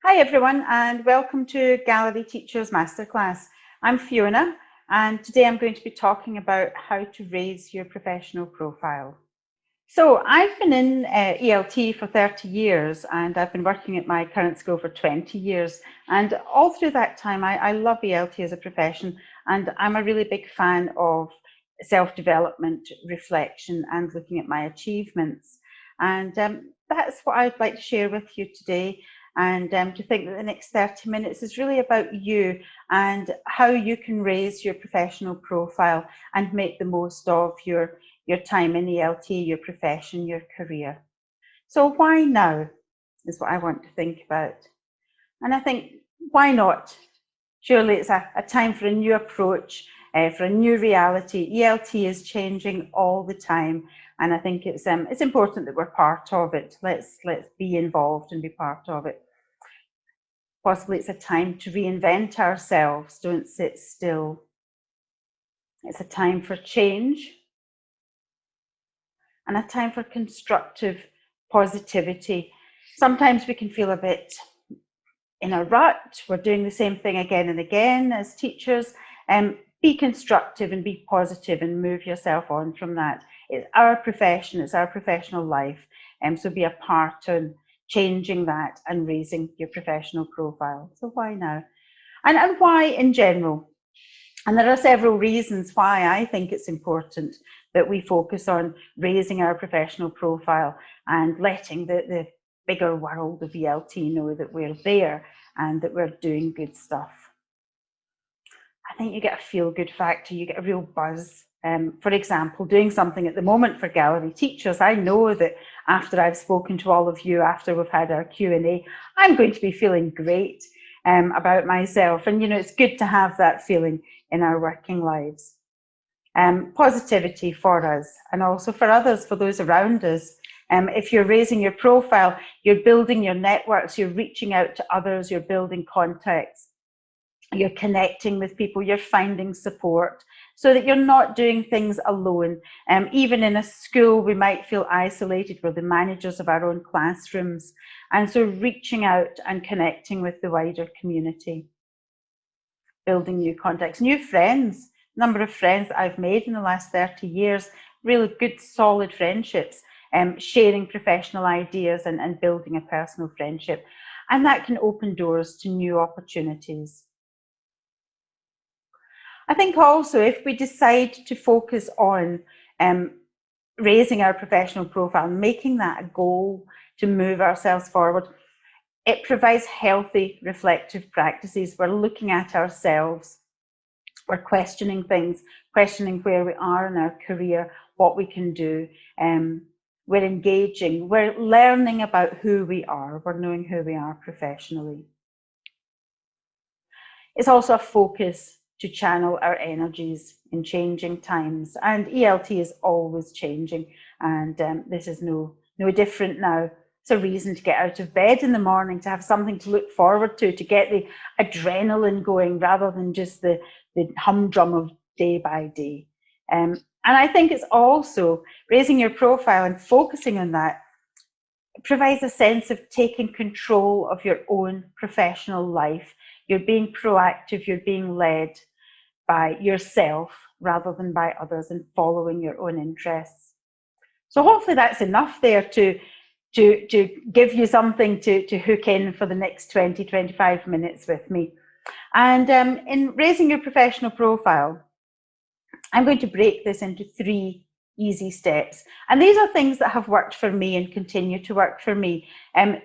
Hi everyone and welcome to Gallery Teachers Masterclass. I'm Fiona and today I'm going to be talking about how to raise your professional profile. So I've been in ELT for 30 years and I've been working at my current school for 20 years, and all through that time I love ELT as a profession, and I'm a really big fan of self-development, reflection and looking at my achievements, and that's what I'd like to share with you today, and to think that the next 30 minutes is really about you and how you can raise your professional profile and make the most of your time in ELT, your profession, your career. So why now is what I want to think about. And I think, why not? Surely it's a time for a new approach, for a new reality. ELT is changing all the time, and I think it's important that we're part of it. Let's be involved and be part of it. Possibly it's a time to reinvent ourselves. Don't sit still. It's a time for change and a time for constructive positivity. Sometimes we can feel a bit in a rut. We're doing the same thing again and again as teachers. Be constructive and be positive and move yourself on from that. It's our profession, it's our professional life. So be a part in changing that and raising your professional profile. So why now? And why in general? And there are several reasons why I think it's important that we focus on raising our professional profile and letting the bigger world of ELT know that we're there and that we're doing good stuff. I think you get a feel-good factor, you get a real buzz. For example, doing something at the moment for gallery teachers, I know that after I've spoken to all of you, after we've had our Q&A, I'm going to be feeling great about myself. And, you know, it's good to have that feeling in our working lives. Positivity for us and also for others, for those around us. If you're raising your profile, you're building your networks, you're reaching out to others, you're building contacts, you're connecting with people, you're finding support so that you're not doing things alone. Even in a school, we might feel isolated. We're the managers of our own classrooms. And so reaching out and connecting with the wider community, building new contacts, new friends. Number of friends that I've made in the last 30 years, really good, solid friendships, sharing professional ideas and building a personal friendship. And that can open doors to new opportunities. I think also if we decide to focus on raising our professional profile, making that a goal to move ourselves forward, it provides healthy, reflective practices. We're looking at ourselves, we're questioning things, questioning where we are in our career, what we can do. We're engaging, we're learning about who we are, we're knowing who we are professionally. It's also a focus to channel our energies in changing times, and ELT is always changing, and this is no different now. It's a reason to get out of bed in the morning, to have something to look forward to get the adrenaline going rather than just the humdrum of day by day. And I think it's also raising your profile and focusing on that provides a sense of taking control of your own professional life. You're being proactive, you're being led by yourself rather than by others and following your own interests. So hopefully that's enough there to give you something to hook in for the next 20-25 minutes with me. And in raising your professional profile, I'm going to break this into 3 easy steps. And these are things that have worked for me and continue to work for me.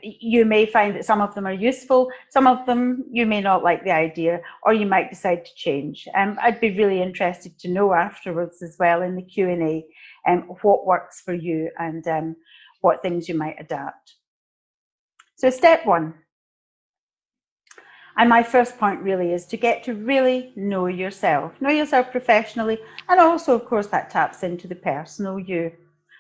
You may find that some of them are useful, some of them you may not like the idea, or you might decide to change. I'd be really interested to know afterwards as well in the Q&A what works for you and what things you might adapt. So step 1. And my first point really is to get to really know yourself professionally, and also, of course, that taps into the personal you.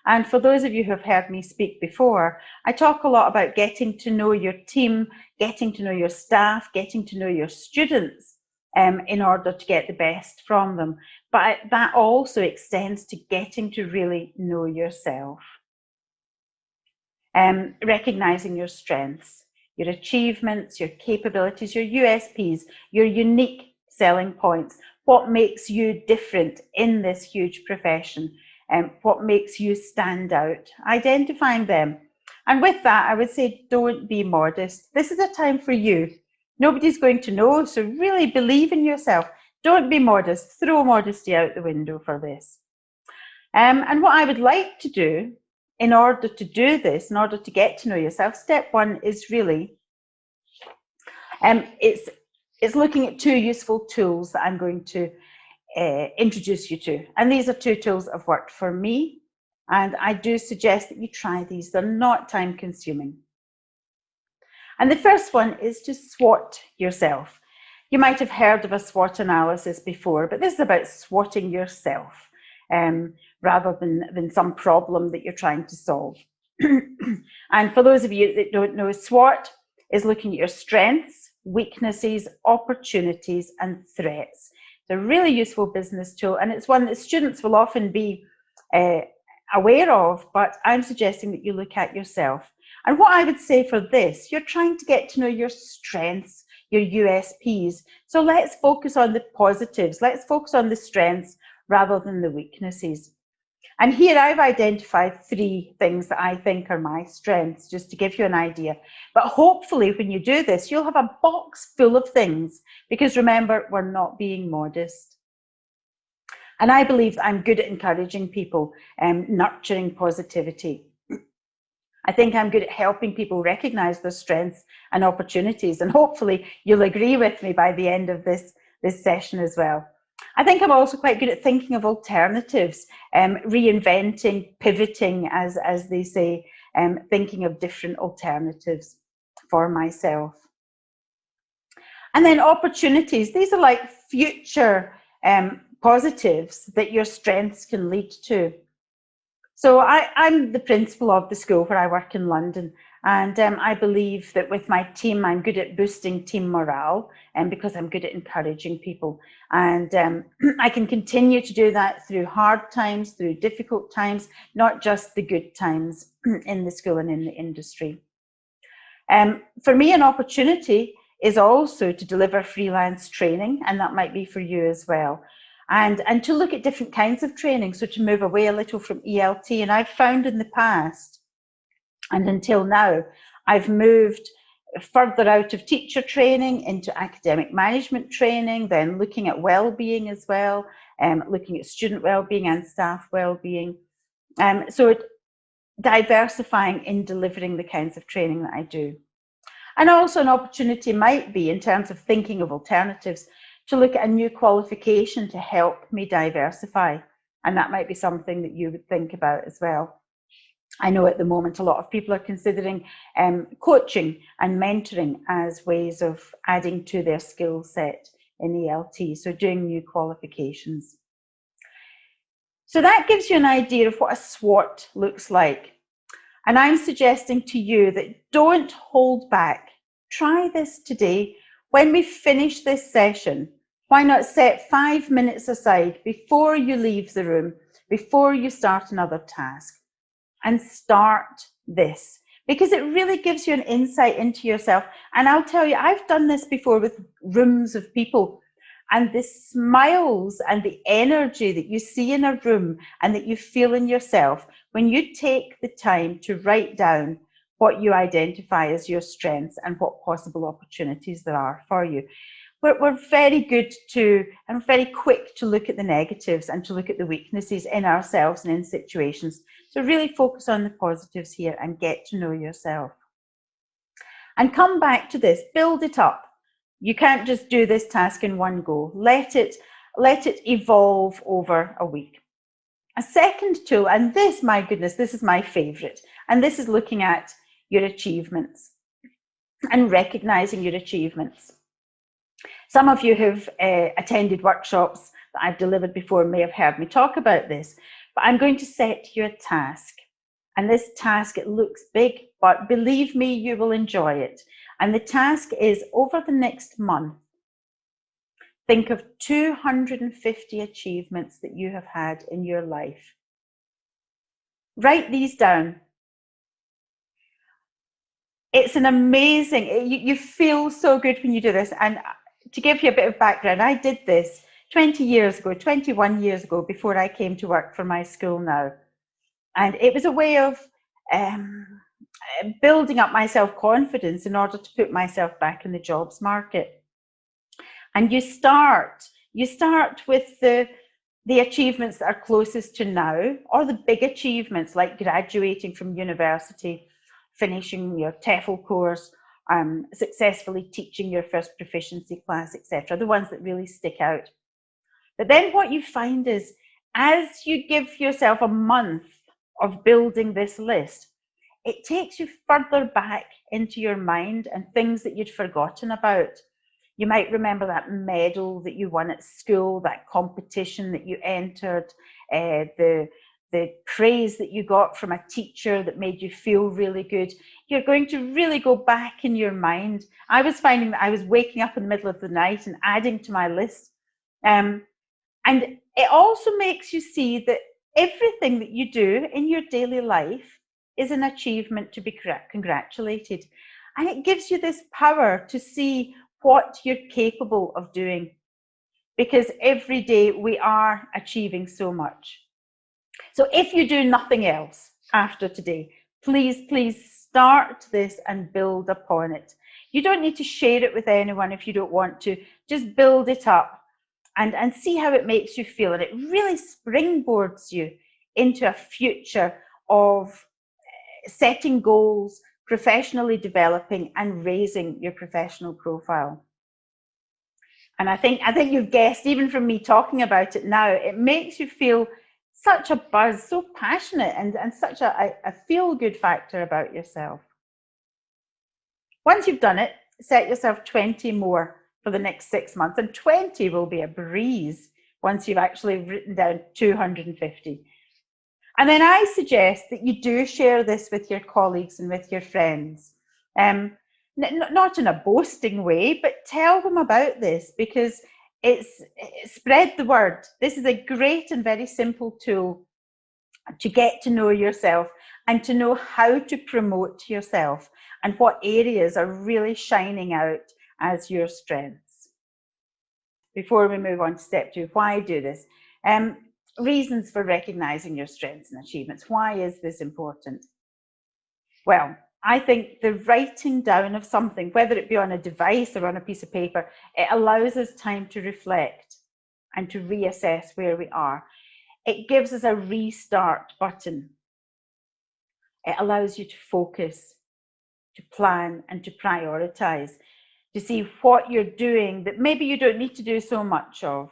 And for those of you who have heard me speak before, I talk a lot about getting to know your team, getting to know your staff, getting to know your students in order to get the best from them. But that also extends to getting to really know yourself. Recognizing your strengths, your achievements, your capabilities, your USPs, your unique selling points, what makes you different in this huge profession, and what makes you stand out, identifying them. And with that, I would say, don't be modest. This is a time for you. Nobody's going to know, so really believe in yourself. Don't be modest. Throw modesty out the window for this. And what I would like to do in order to do this, in order to get to know yourself, step one is really, it's looking at two useful tools that I'm going to introduce you to. And these are two tools that have worked for me. And I do suggest that you try these. They're not time consuming. And the first one is to SWOT yourself. You might have heard of a SWOT analysis before, but this is about swotting yourself rather than some problem that you're trying to solve. And for those of you that don't know, SWOT is looking at your strengths, weaknesses, opportunities, and threats. It's a really useful business tool, and it's one that students will often be aware of, but I'm suggesting that you look at yourself. And what I would say for this, you're trying to get to know your strengths, your USPs. So let's focus on the positives. Let's focus on the strengths rather than the weaknesses. And here I've identified 3 things that I think are my strengths, just to give you an idea. But hopefully when you do this, you'll have a box full of things, because remember, we're not being modest. And I believe I'm good at encouraging people and nurturing positivity. I think I'm good at helping people recognize their strengths and opportunities. And hopefully you'll agree with me by the end of this session as well. I think I'm also quite good at thinking of alternatives, reinventing, pivoting, as they say, thinking of different alternatives for myself. And then opportunities. These are like future positives that your strengths can lead to. So I'm the principal of the school where I work in London, and I believe that with my team, I'm good at boosting team morale, and because I'm good at encouraging people. And I can continue to do that through hard times, through difficult times, not just the good times in the school and in the industry. For me, an opportunity is also to deliver freelance training, and that might be for you as well. And to look at different kinds of training, so to move away a little from ELT. And I've found in the past, and until now, I've moved further out of teacher training into academic management training, then looking at well-being as well, looking at student well-being and staff well-being. So diversifying in delivering the kinds of training that I do. And also an opportunity might be, in terms of thinking of alternatives, to look at a new qualification to help me diversify. And that might be something that you would think about as well. I know at the moment a lot of people are considering coaching and mentoring as ways of adding to their skill set in ELT, so doing new qualifications. So that gives you an idea of what a SWOT looks like. And I'm suggesting to you that don't hold back. Try this today. When we finish this session, why not set 5 minutes aside before you leave the room, before you start another task, and start this, because it really gives you an insight into yourself. And I'll tell you, I've done this before with rooms of people, and the smiles and the energy that you see in a room and that you feel in yourself when you take the time to write down what you identify as your strengths and what possible opportunities there are for you. We're very good to and very quick to look at the negatives and to look at the weaknesses in ourselves and in situations. So really focus on the positives here and get to know yourself. And come back to this, build it up. You can't just do this task in one go. Let it evolve over a week. A second tool, and this, my goodness, this is my favorite, and this is looking at your achievements and recognizing your achievements. Some of you who've attended workshops that I've delivered before may have heard me talk about this, but I'm going to set you a task. And this task, it looks big, but believe me, you will enjoy it. And the task is, over the next month, think of 250 achievements that you have had in your life. Write these down. It's an amazing, you feel so good when you do this. And to give you a bit of background, I did this 20 years ago, 21 years ago, before I came to work for my school now. And it was a way of building up my self-confidence in order to put myself back in the jobs market. And you start with the achievements that are closest to now, or the big achievements like graduating from university, finishing your TEFL course, successfully teaching your first proficiency class, etc., the ones that really stick out. But then what you find is, as you give yourself a month of building this list, it takes you further back into your mind and things that you'd forgotten about. You might remember that medal that you won at school, that competition that you entered, the praise that you got from a teacher that made you feel really good. You're going to really go back in your mind. I was finding that I was waking up in the middle of the night and adding to my list. And it also makes you see that everything that you do in your daily life is an achievement to be congratulated. And it gives you this power to see what you're capable of doing, because every day we are achieving so much. So if you do nothing else after today, please start this and build upon it. You don't need to share it with anyone if you don't want to. Just build it up and see how it makes you feel. And it really springboards you into a future of setting goals, professionally developing and raising your professional profile. And I think you've guessed, even from me talking about it now, it makes you feel such a buzz, so passionate, and such a feel-good factor about yourself. Once you've done it, set yourself 20 more for the next 6 months, and 20 will be a breeze once you've actually written down 250. And then I suggest that you do share this with your colleagues and with your friends. Not in a boasting way, but tell them about this, because spread the word. This is a great and very simple tool to get to know yourself and to know how to promote yourself and what areas are really shining out as your strengths. Before we move on to step 2, why do this? Reasons for recognizing your strengths and achievements. Why is this important? Well, I think the writing down of something, whether it be on a device or on a piece of paper, it allows us time to reflect and to reassess where we are. It gives us a restart button. It allows you to focus, to plan, and to prioritize, to see what you're doing that maybe you don't need to do so much of.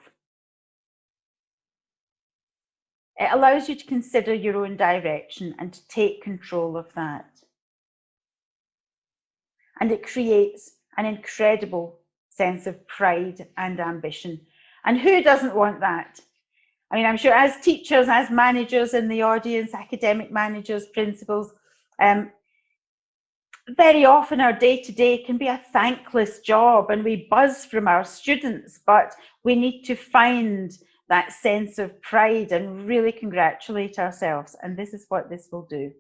It allows you to consider your own direction and to take control of that. And it creates an incredible sense of pride and ambition. And who doesn't want that? I mean, I'm sure as teachers, as managers in the audience, academic managers, principals, very often our day-to-day can be a thankless job and we buzz from our students, but we need to find that sense of pride and really congratulate ourselves. And this is what this will do.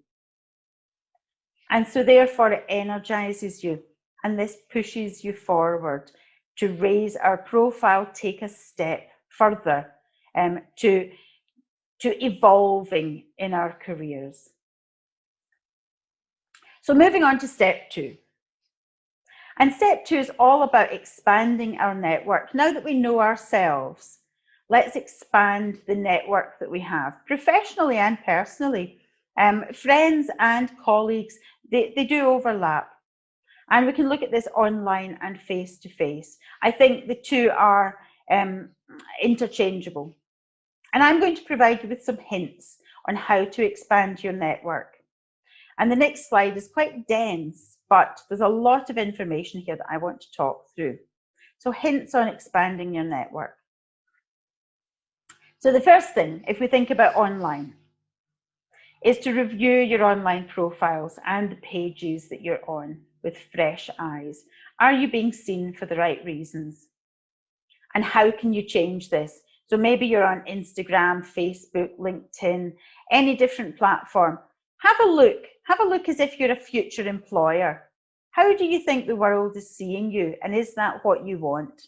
And so therefore it energizes you and this pushes you forward to raise our profile, take a step further to evolving in our careers. So moving on to step 2. And step 2 is all about expanding our network. Now that we know ourselves, let's expand the network that we have, professionally and personally. Friends and colleagues, they do overlap. And we can look at this online and face-to-face. I think the two are interchangeable. And I'm going to provide you with some hints on how to expand your network. And the next slide is quite dense, but there's a lot of information here that I want to talk through. So hints on expanding your network. So the first thing, if we think about online, is to review your online profiles and the pages that you're on with fresh eyes. Are you being seen for the right reasons? And how can you change this? So maybe you're on Instagram, Facebook, LinkedIn, any different platform. Have a look as if you're a future employer. How do you think the world is seeing you? And is that what you want?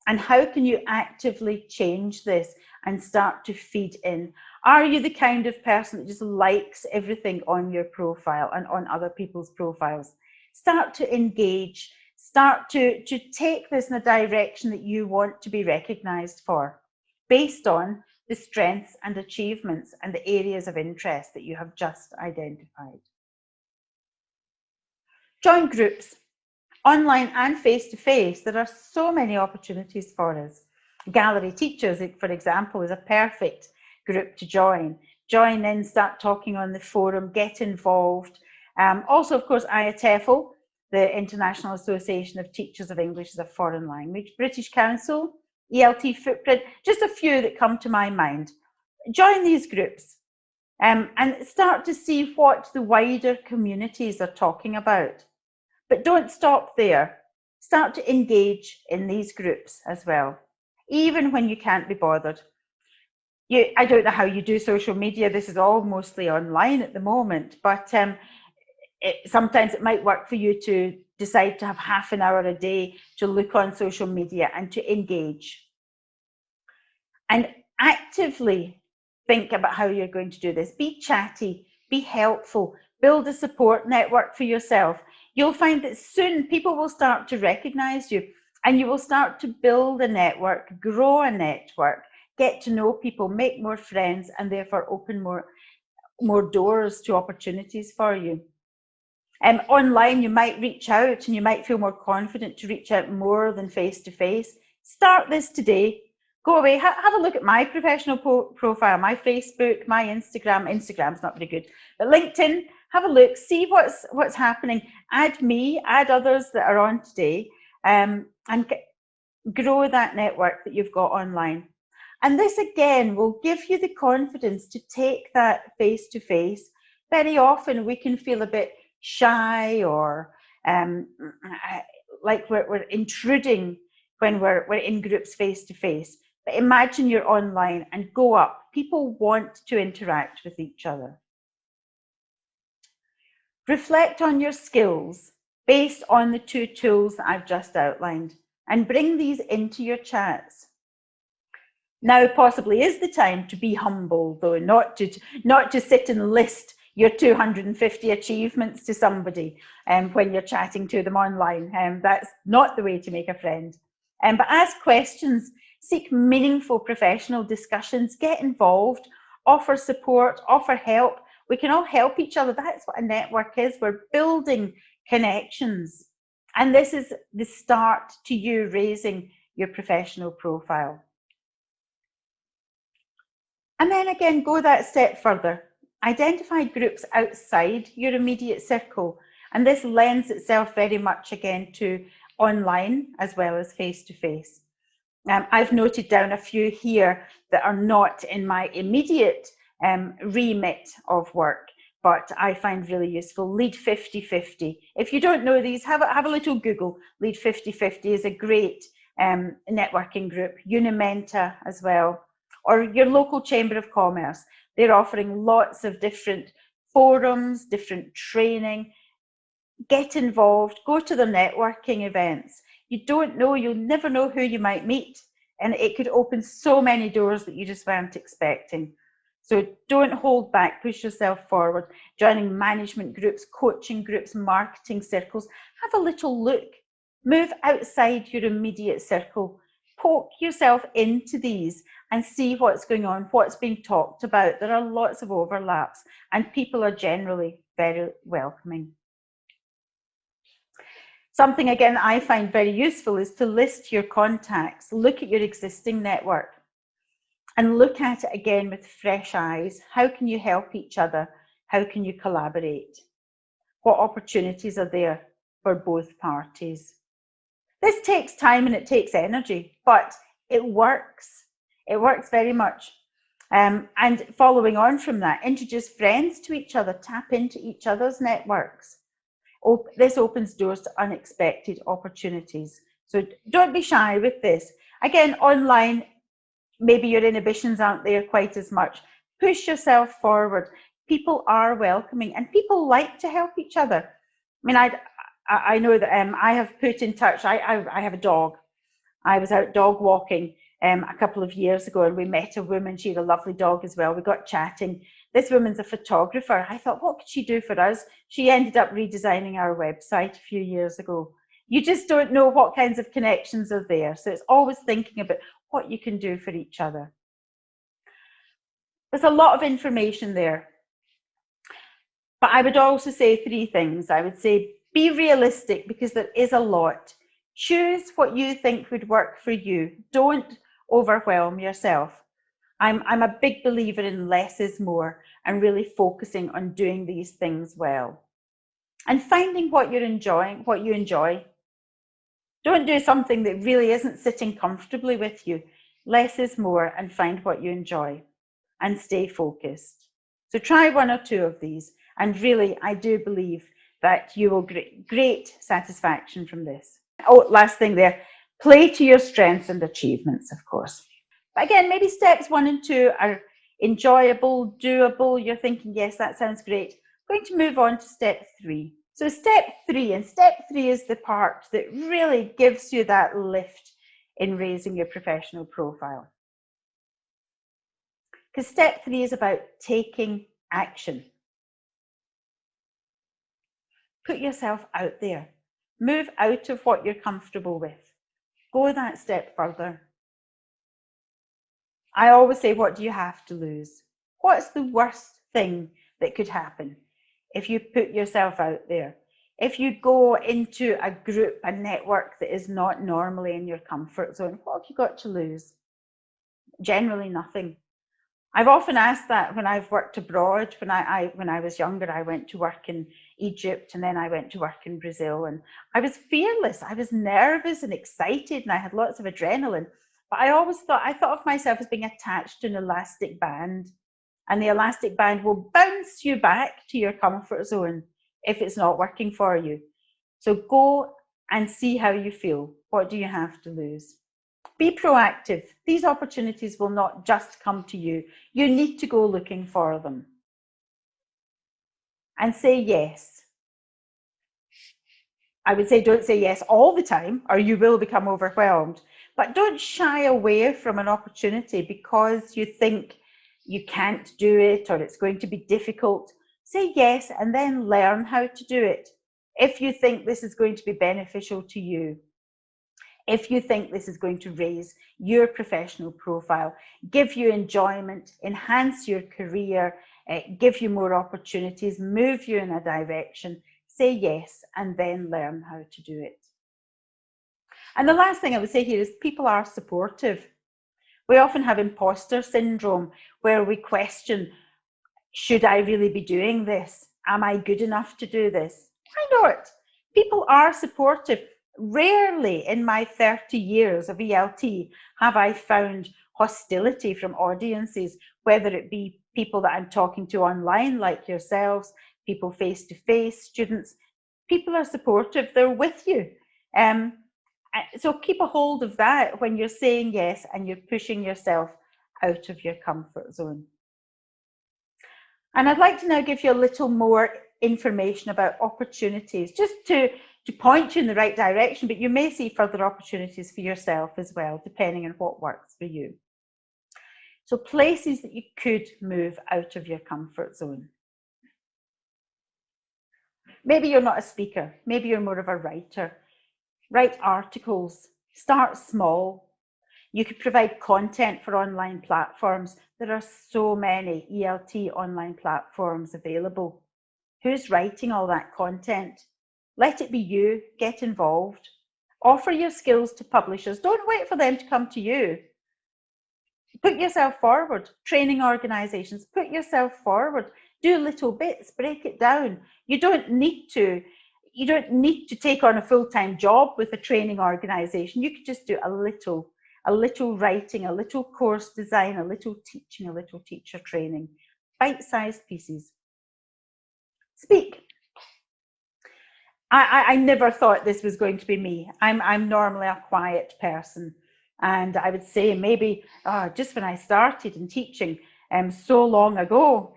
And how can you actively change this and start to feed in? Are you the kind of person that just likes everything on your profile and on other people's profiles? Start to engage, start to take this in a direction that you want to be recognized for, based on the strengths and achievements and the areas of interest that you have just identified. Join groups, online and face-to-face. There are so many opportunities for us. Gallery Teachers, for example, is a perfect group to join. Join in, start talking on the forum, get involved. Also, of course, TEFL, the International Association of Teachers of English as a Foreign Language. British Council, ELT Footprint, just a few that come to my mind. Join these groups and start to see what the wider communities are talking about. But don't stop there. Start to engage in these groups as well, even when you can't be bothered. I don't know how you do social media. This is all mostly online at the moment, but sometimes it might work for you to decide to have half an hour a day to look on social media and to engage. And actively think about how you're going to do this. Be chatty, be helpful, build a support network for yourself. You'll find that soon people will start to recognize you, and you will start to build a network, grow a network, get to know people, make more friends, and therefore open more doors to opportunities for you. Online, you might reach out and you might feel more confident to reach out more than face-to-face. Start this today. Go away, have a look at my professional profile, my Facebook, my Instagram. Instagram's not very good, but LinkedIn, have a look, see what's happening. Add me, add others that are on today, and grow that network that you've got online. And this again will give you the confidence to take that face-to-face. Very often we can feel a bit shy or like we're intruding when we're in groups face-to-face. But imagine you're online and go up. People want to interact with each other. Reflect on your skills based on the two tools that I've just outlined and bring these into your chats. Now possibly is the time to be humble, though, not to sit and list your 250 achievements to somebody when you're chatting to them online. That's not the way to make a friend. But ask questions, seek meaningful professional discussions, get involved, offer support, offer help. We can all help each other. That's what a network is. We're building connections. And this is the start to you raising your professional profile. And then again, go that step further. Identify groups outside your immediate circle. And this lends itself very much again to online as well as face-to-face. I've noted down a few here that are not in my immediate remit of work, but I find really useful. Lead 50-50. If you don't know these, have a little Google. Lead 50-50 is a great networking group. Unimenta as well, or your local Chamber of Commerce. They're offering lots of different forums, different training. Get involved, go to the networking events. You don't know, you'll never know who you might meet. And it could open so many doors that you just weren't expecting. So don't hold back, push yourself forward. Joining management groups, coaching groups, marketing circles. Have a little look. Move outside your immediate circle. Poke yourself into these and see what's going on, what's being talked about. There are lots of overlaps and people are generally very welcoming. Something, again, I find very useful is to list your contacts, look at your existing network and look at it again with fresh eyes. How can you help each other? How can you collaborate? What opportunities are there for both parties? This takes time and it takes energy, but it works. It works very much. And following on from that, introduce friends to each other, tap into each other's networks. This opens doors to unexpected opportunities. So don't be shy with this. Again, online, maybe your inhibitions aren't there quite as much. Push yourself forward. People are welcoming and people like to help each other. I mean, I know that I have put in touch, I have a dog. I was out dog walking a couple of years ago, and we met a woman. She had a lovely dog as well. We got chatting. This woman's a photographer. I thought, what could she do for us? She ended up redesigning our website a few years ago. You just don't know what kinds of connections are there. So it's always thinking about what you can do for each other. There's a lot of information there. But I would also say 3 things. I would say be realistic, because there is a lot. Choose what you think would work for you. Don't overwhelm yourself. I'm a big believer in less is more, and really focusing on doing these things well. And finding what you're enjoying, what you enjoy. Don't do something that really isn't sitting comfortably with you. Less is more, and find what you enjoy and stay focused. So try 1 or 2 of these, and really I do believe that you will get great satisfaction from this. Oh, last thing there, play to your strengths and achievements, of course. But again, maybe steps 1 and 2 are enjoyable, doable. You're thinking, yes, that sounds great. I'm going to move on to step 3. So step 3, and step 3 is the part that really gives you that lift in raising your professional profile. Because step 3 is about taking action. Put yourself out there. Move out of what you're comfortable with. Go that step further. I always say, what do you have to lose? What's the worst thing that could happen if you put yourself out there? If you go into a group, a network that is not normally in your comfort zone, what have you got to lose? Generally nothing. I've often asked that when I've worked abroad. When I was younger, I went to work in Egypt, and then I went to work in Brazil, and I was fearless. I was nervous and excited, and I had lots of adrenaline. But I thought of myself as being attached to an elastic band, and the elastic band will bounce you back to your comfort zone if it's not working for you. So go and see how you feel. What do you have to lose? Be proactive. These opportunities will not just come to you. You need to go looking for them. And say yes. I would say don't say yes all the time, or you will become overwhelmed. But don't shy away from an opportunity because you think you can't do it or it's going to be difficult. Say yes, and then learn how to do it. If you think this is going to be beneficial to you, if you think this is going to raise your professional profile, give you enjoyment, enhance your career, give you more opportunities, move you in a direction, say yes, and then learn how to do it. And the last thing I would say here is people are supportive. We often have imposter syndrome where we question, should I really be doing this? Am I good enough to do this? Why not? People are supportive. Rarely in my 30 years of ELT have I found hostility from audiences, whether it be people that I'm talking to online like yourselves, people face-to-face, students. People are supportive, they're with you. So keep a hold of that when you're saying yes and you're pushing yourself out of your comfort zone. And I'd like to now give you a little more information about opportunities, just to point you in the right direction, but you may see further opportunities for yourself as well, depending on what works for you. So places that you could move out of your comfort zone. Maybe you're not a speaker, maybe you're more of a writer. Write articles, start small. You could provide content for online platforms. There are so many ELT online platforms available. Who's writing all that content? Let it be you. Get involved. Offer your skills to publishers. Don't wait for them to come to you. Put yourself forward. Training organisations, put yourself forward. Do little bits, break it down. You don't need to take on a full-time job with a training organisation. You could just do a little writing, a little course design, a little teaching, a little teacher training. Bite-sized pieces. Speak. I never thought this was going to be me. I'm normally a quiet person. And I would say maybe just when I started in teaching so long ago,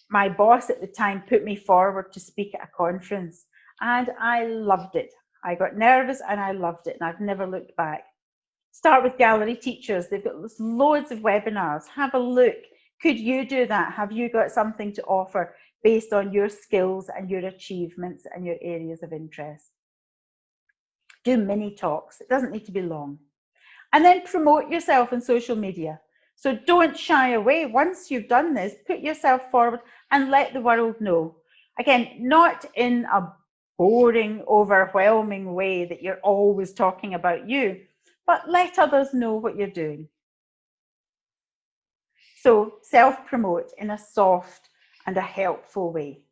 my boss at the time put me forward to speak at a conference. and I loved it. I got nervous and I loved it, and I've never looked back. Start with gallery teachers. They've got loads of webinars. Have a look. Could you do that? Have you got something to offer based on your skills and your achievements and your areas of interest? Do mini talks. It doesn't need to be long. And then promote yourself on social media. So don't shy away. Once you've done this, put yourself forward and let the world know. Again, not in a boring, overwhelming way that you're always talking about you, but let others know what you're doing. So self-promote in a soft and a helpful way.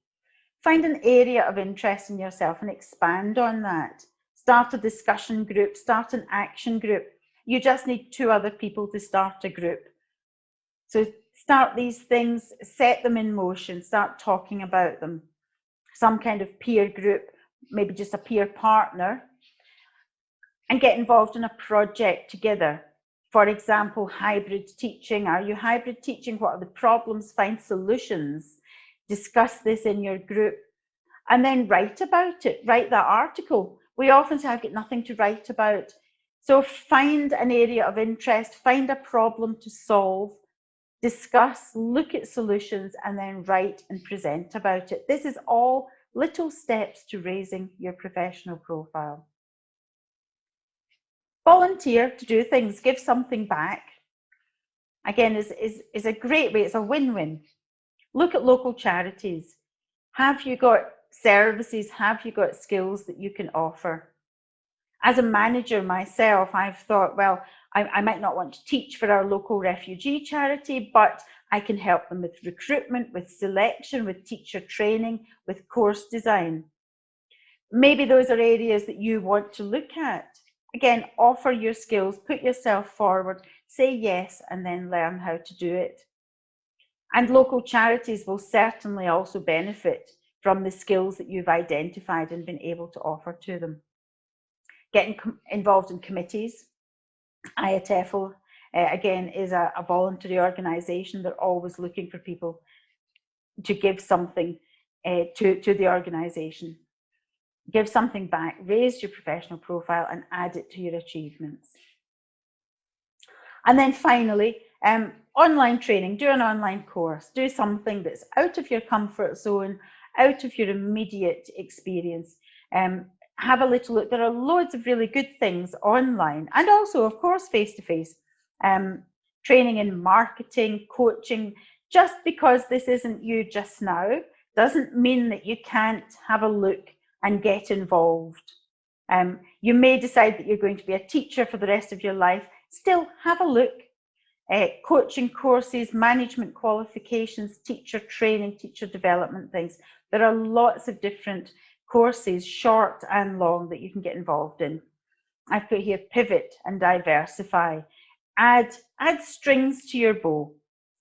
Find an area of interest in yourself and expand on that. Start a discussion group, start an action group. You just need 2 other people to start a group. So start these things, set them in motion, start talking about them. Some kind of peer group, maybe just a peer partner, and get involved in a project together. For example, hybrid teaching. Are you hybrid teaching? What are the problems? Find solutions. Discuss this in your group, and then write about it. Write that article. We often say, I've got nothing to write about. So find an area of interest, find a problem to solve, discuss, look at solutions, and then write and present about it. This is all little steps to raising your professional profile. Volunteer to do things, give something back. Again, is a great way. It's a win-win. Look at local charities. Have you got services? Have you got skills that you can offer? As a manager myself, I've thought, well, I might not want to teach for our local refugee charity, but I can help them with recruitment, with selection, with teacher training, with course design. Maybe those are areas that you want to look at. Again, offer your skills, put yourself forward, say yes, and then learn how to do it. And local charities will certainly also benefit from the skills that you've identified and been able to offer to them. Getting involved in committees. TEFL, again, is a voluntary organisation. They're always looking for people to give something to the organisation. Give something back, raise your professional profile, and add it to your achievements. And then finally, online training. Do an online course. Do something that's out of your comfort zone, out of your immediate experience. Have a little look. There are loads of really good things online, and also, of course, face-to-face. Training in marketing, coaching. Just because this isn't you just now doesn't mean that you can't have a look and get involved. You may decide that you're going to be a teacher for the rest of your life. Still, have a look. Coaching courses, management qualifications, teacher training, teacher development things. There are lots of different courses, short and long, that you can get involved in. I've put here pivot and diversify. Add strings to your bow.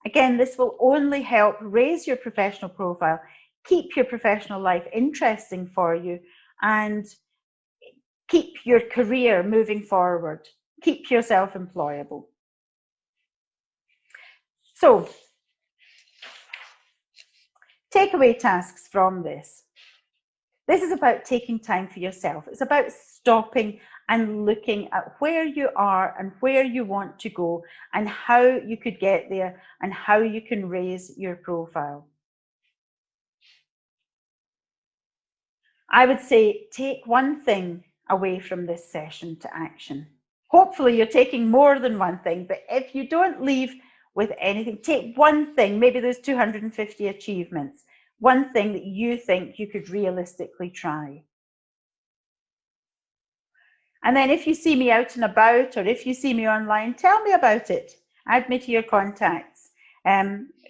Again, this will only help raise your professional profile, keep your professional life interesting for you, and keep your career moving forward. Keep yourself employable. So, takeaway tasks from this. This is about taking time for yourself. It's about stopping and looking at where you are and where you want to go and how you could get there and how you can raise your profile. I would say take one thing away from this session to action. Hopefully you're taking more than one thing, but if you don't leave with anything, take one thing. Maybe there's 250 achievements. One thing that you think you could realistically try. And then if you see me out and about, or if you see me online, tell me about it. Add me to your contacts.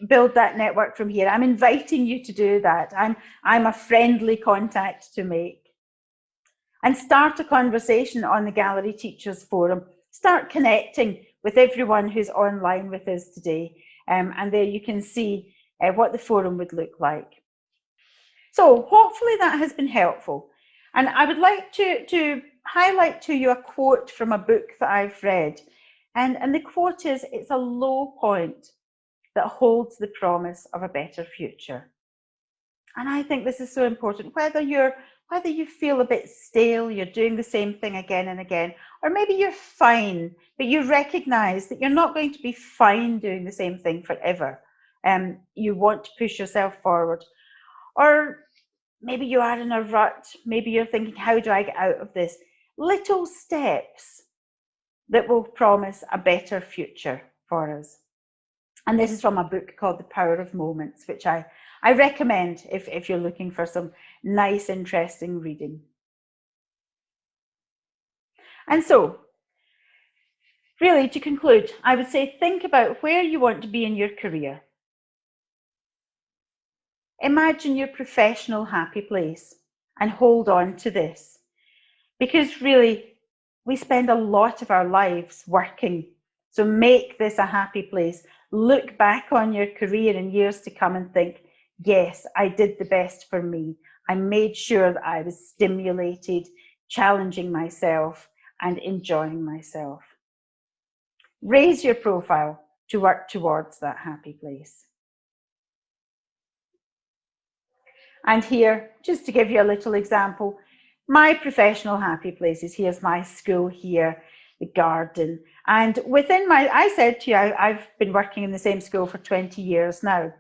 Build that network from here. I'm inviting you to do that. I'm a friendly contact to make. And start a conversation on the Gallery Teachers Forum. Start connecting with everyone who's online with us today. And there you can see what the forum would look like. So hopefully that has been helpful. And I would like to highlight to you a quote from a book that I've read. And the quote is, "It's a low point that holds the promise of a better future." And I think this is so important. Whether you're whether you feel a bit stale, you're doing the same thing again and again, or maybe you're fine, but you recognize that you're not going to be fine doing the same thing forever. You want to push yourself forward. Or maybe you are in a rut. Maybe you're thinking, how do I get out of this? Little steps that will promise a better future for us. And this is from a book called The Power of Moments, which I recommend if you're looking for some nice, interesting reading. And so, really, to conclude, I would say think about where you want to be in your career. Imagine your professional happy place and hold on to this. Because really, we spend a lot of our lives working. So make this a happy place. Look back on your career in years to come and think, yes, I did the best for me. I made sure that I was stimulated, challenging myself and enjoying myself. Raise your profile to work towards that happy place. And here, just to give you a little example, my professional happy places. Here's my school here, the garden. And within I said to you, I've been working in the same school for 20 years now.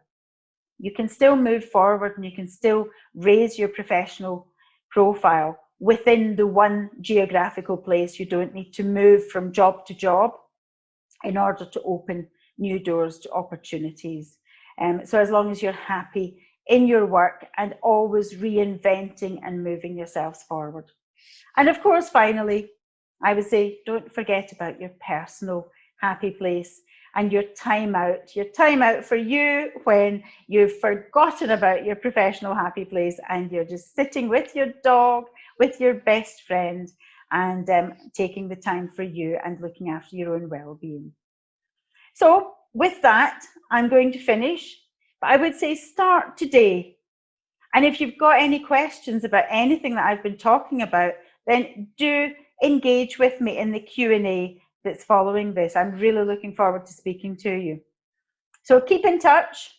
You can still move forward and you can still raise your professional profile within the one geographical place. You don't need to move from job to job in order to open new doors to opportunities. So as long as you're happy in your work and always reinventing and moving yourselves forward. And of course, finally, I would say, don't forget about your personal happy place and your time out for you when you've forgotten about your professional happy place and you're just sitting with your dog, with your best friend, and taking the time for you and looking after your own well-being. So with that, I'm going to finish. But I would say start today. And if you've got any questions about anything that I've been talking about, then do engage with me in the Q&A that's following this. I'm really looking forward to speaking to you. So keep in touch.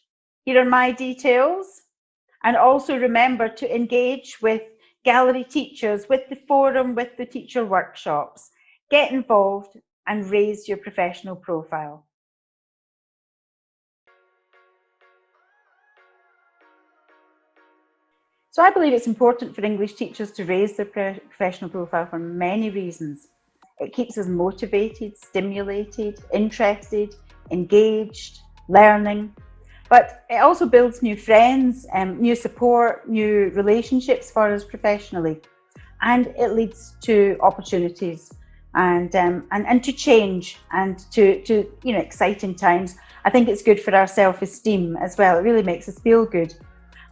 Here are my details. And also remember to engage with gallery teachers, with the forum, with the teacher workshops. Get involved and raise your professional profile. So I believe it's important for English teachers to raise their professional profile for many reasons. It keeps us motivated, stimulated, interested, engaged, learning. But it also builds new friends, new support, new relationships for us professionally. And it leads to opportunities and to change and to exciting times. I think it's good for our self-esteem as well. It really makes us feel good.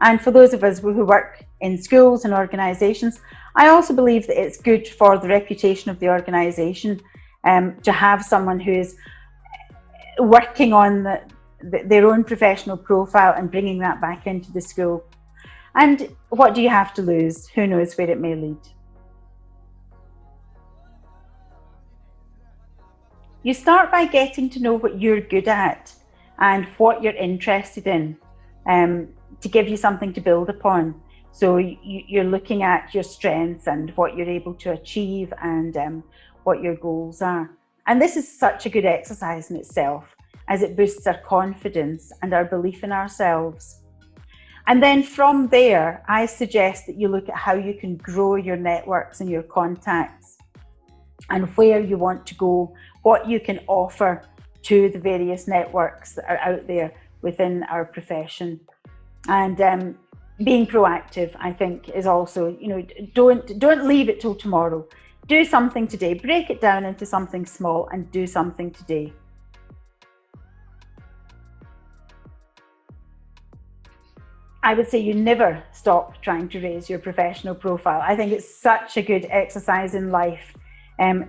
And for those of us who work in schools and organisations, I also believe that it's good for the reputation of the organisation to have someone who is working on their own professional profile and bringing that back into the school. And what do you have to lose? Who knows where it may lead? You start by getting to know what you're good at and what you're interested in. To give you something to build upon. So you're looking at your strengths and what you're able to achieve and what your goals are. And this is such a good exercise in itself, as it boosts our confidence and our belief in ourselves. And then from there, I suggest that you look at how you can grow your networks and your contacts and where you want to go, what you can offer to the various networks that are out there within our profession. And being proactive, I think, is also, don't leave it till tomorrow. Do something today. Break it down into something small and do something today. I would say you never stop trying to raise your professional profile. I think it's such a good exercise in life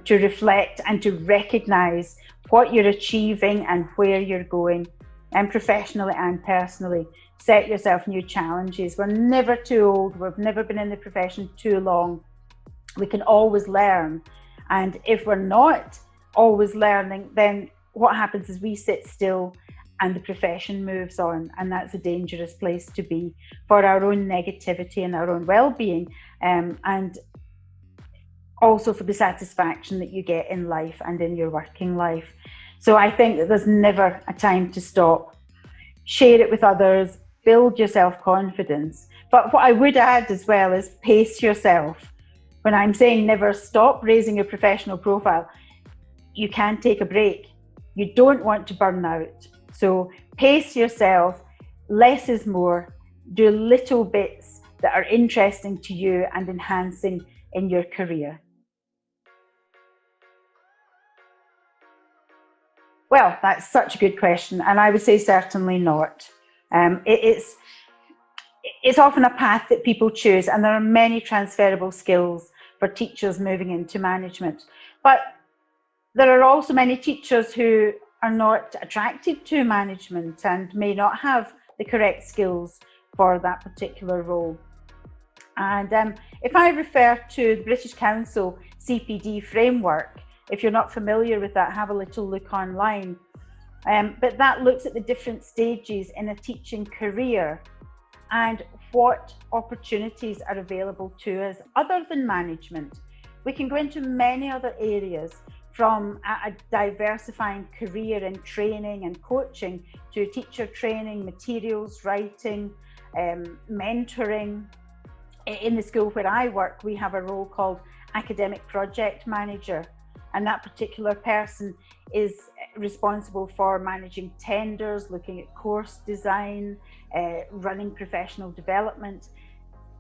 to reflect and to recognise what you're achieving and where you're going, and professionally and personally. Set yourself new challenges. We're never too old. We've never been in the profession too long. We can always learn. And if we're not always learning, then what happens is we sit still and the profession moves on, and that's a dangerous place to be for our own negativity and our own well-being, and also for the satisfaction that you get in life and in your working life. So I think that there's never a time to stop. Share it with others, build your self-confidence. But what I would add as well is pace yourself. When I'm saying never stop raising your professional profile, you can take a break. You don't want to burn out. So pace yourself, less is more, do little bits that are interesting to you and enhancing in your career. Well, that's such a good question, and I would say certainly not. It's often a path that people choose, and there are many transferable skills for teachers moving into management. But there are also many teachers who are not attracted to management and may not have the correct skills for that particular role. And if I refer to the British Council CPD framework, if you're not familiar with that, have a little look online. But that looks at the different stages in a teaching career and what opportunities are available to us other than management. We can go into many other areas, from a diversifying career in training and coaching to teacher training, materials writing, mentoring. In the school where I work, we have a role called academic project manager, and that particular person is responsible for managing tenders, looking at course design, running professional development,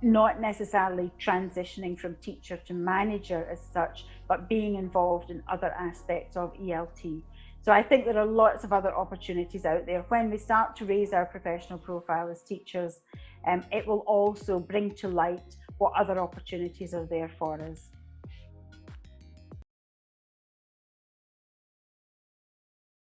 not necessarily transitioning from teacher to manager as such, but being involved in other aspects of ELT. So I think there are lots of other opportunities out there. When we start to raise our professional profile as teachers, it will also bring to light what other opportunities are there for us.